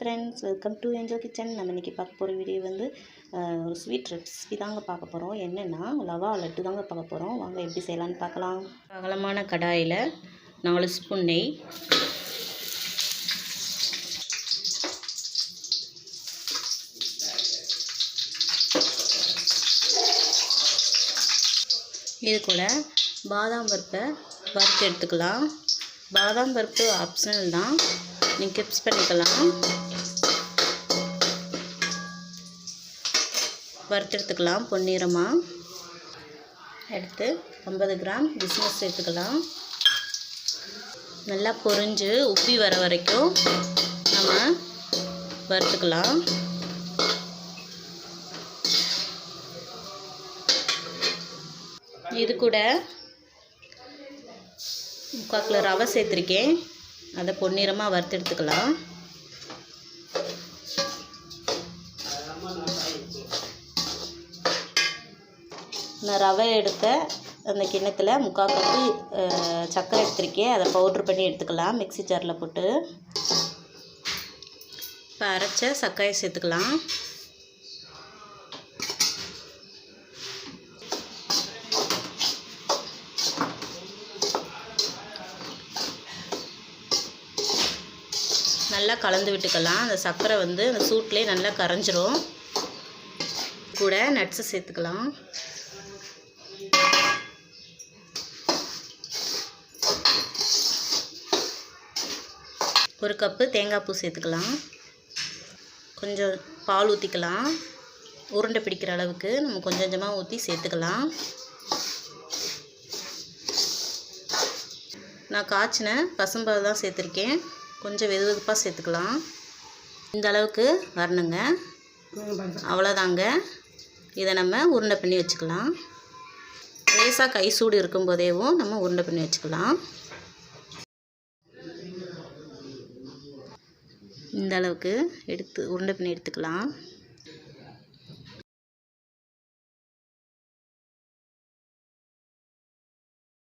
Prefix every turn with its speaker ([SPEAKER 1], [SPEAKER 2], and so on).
[SPEAKER 1] Friends, welcome to NGO kitchen. நம்ம இன்றைக்கி பார்க்க போகிற வீடியோ வந்து ஒரு ஸ்வீட் ரெசிபி தாங்க பார்க்க போகிறோம். என்னென்னா லவா லட்டு தாங்க பார்க்க போகிறோம். வாங்க எப்படி செய்யலான்னு பார்க்கலாம். அகலமான கடாயில் 4 ஸ்பூன் நெய், இது கூட பாதாம் பருப்பை வறுத்து எடுத்துக்கலாம். பாதாம் பருப்பு ஆப்ஷனல் தான், நீங்கள் கிப்ஸ் பண்ணிக்கலாம். வறுத்து எடுத்துக்கலாம். பொன்னிறமாக எடுத்து 50 கிராம் கிஸ்மிஸ் சேர்த்துக்கலாம். நல்லா பொரிஞ்சு உப்பி வர வரைக்கும் நம்ம வறுத்துக்கலாம். இது கூட 3/4 கிலோ ரவை சேர்த்துருக்கேன். அதை பொன்னிறமாக வறுத்து எடுத்துக்கலாம். நான் ரவை எடுத்த அந்த கிண்ணத்தில் 3/4 கப்பு சர்க்கரை எடுத்திருக்கேன். அதை பவுட்ரு பண்ணி எடுத்துக்கலாம் மிக்ஸி ஜாரில் போட்டு. இப்போ அரைச்ச சர்க்கரையை சேர்த்துக்கலாம். நல்லா கலந்து விட்டுக்கலாம். அந்த சர்க்கரை வந்து அந்த சூட்லேயே நல்லா கரைஞ்சிரும். கூட நட்ஸை சேர்த்துக்கலாம். ஒரு கப்பு தேங்காய் பூ சேர்த்துக்கலாம். கொஞ்சம் பால் ஊற்றிக்கலாம். உருண்டை பிடிக்கிற அளவுக்கு நம்ம கொஞ்சம் கொஞ்சமாக ஊற்றி சேர்த்துக்கலாம். நான் காய்ச்சின பசும்பால் தான் சேர்த்துருக்கேன். கொஞ்சம் வெதுவெதுப்பாக சேர்த்துக்கலாம். இந்த அளவுக்கு வரணுங்க. அவ்வளோதாங்க. இதை நம்ம உருண்டை பண்ணி வச்சுக்கலாம். லேசாக கை சூடு இருக்கும்போதேவும் நம்ம உருண்டை பண்ணி வச்சுக்கலாம். இந்த அளவுக்கு எடுத்து உருண்டை பண்ணி எடுத்துக்கலாம்.